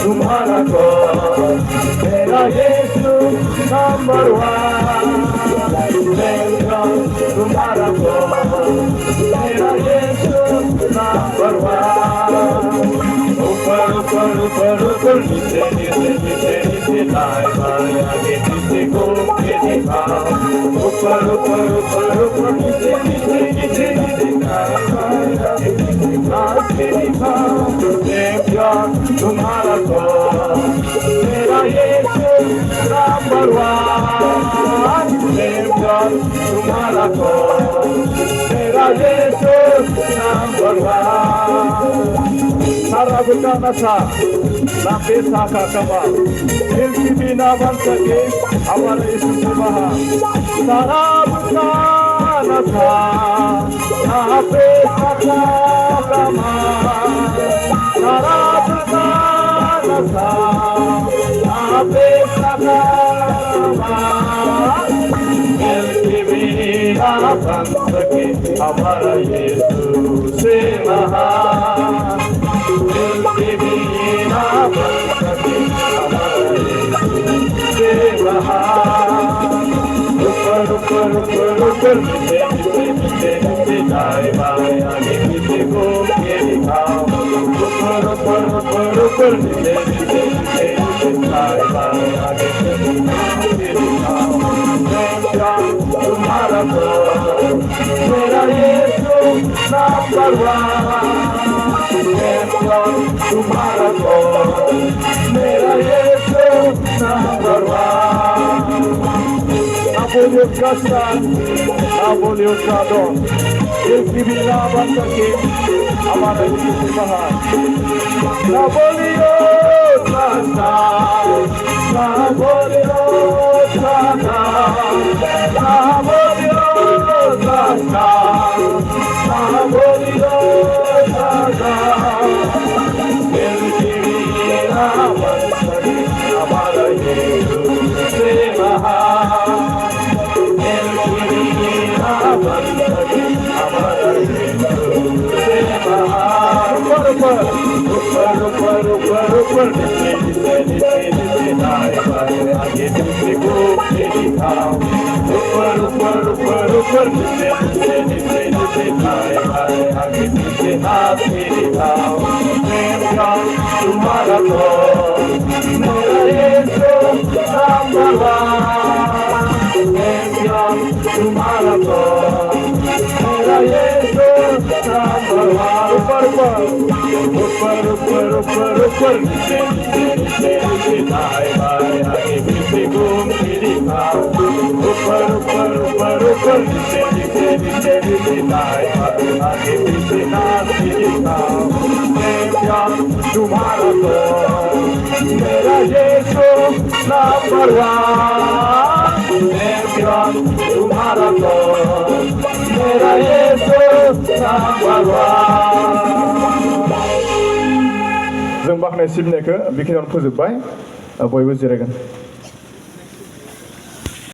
तुम्हारा कौन मेरा यीशु नंबर वन तुम्हारा कौन मेरा यीशु नंबर वन ऊपर ऊपर ऊपर ऊपर नीचे नीचे नीचे नीचे दाएं बाएं आगे पीछे को के दिखाओ ऊपर ऊपर ऊपर ऊपर नीचे नीचे नीचे नीचे दाएं बाएं आगे पीछे के दिखाओ तुम्हारा कौन मेरा यीशु नंबर वन तुम्हारा कौन मेरा यीशु नंबर वन सारा बेचारा सा ना पैसा का कमाल दिल की भी ना बन सके हमारे यीशु से बाहर सारा बेचारा था ना पैसा का कमाल सारा बेचारा था ना पैसा का कमाल दिल की भी ना बन सके हमारा यीशु से महान ऊपर ऊपर ऊपर ऊपर नीचे नीचे नीचे नीचे दाएं बाएं आगे पीछे को के दिखाओ ऊपर ऊपर ऊपर ऊपर नीचे नीचे नीचे नीचे दाएं बाएं आगे पीछे को के दिखाओ तुम्हारा कौन मेरा यीशु नंबर वन तुम्हारा कौन मेरा यीशु number one Napoli Oscar, Napoli Oscar, il qui vira bastante, amara il qui baha. Napoli Oscar, Napoli Oscar, Napoli Oscar, Napoli Oscar. Il qui vira bastante, amara il qui baha. ऊपर ऊपर ऊपर नीचे नीचे नीचे नीचे दाएं बाएं आगे पीछे को के दिखाओ ऊपर ऊपर ऊपर ऊपर नीचे नीचे नीचे नीचे दाएं बाएं आगे पीछे हाथ के दिखाओ मेरा तुम्हारा कौन मेरा यीशु नंबर वन मेरा तुम्हारा कौन मेरा यीशु नंबर वन ऊपर ऊपर ऊपर ऊपर नीचे नीचे नीचे नीचे दाएं बाएं आगे पीछे घूम के दिखाओ ऊपर ऊपर ऊपर ऊपर नीचे नीचे नीचे नीचे दाएं बाएं आगे पीछे नाच के दिखाओ मेरा तुम्हारा कौन मेरा यीशु नंबर वन मेरा तुम्हारा कौन मेरा यीशु नंबर वन जों बाखनाय सिबिनायखौ बेखिनियावनो फोजोबबाय बयबो जिरायगोन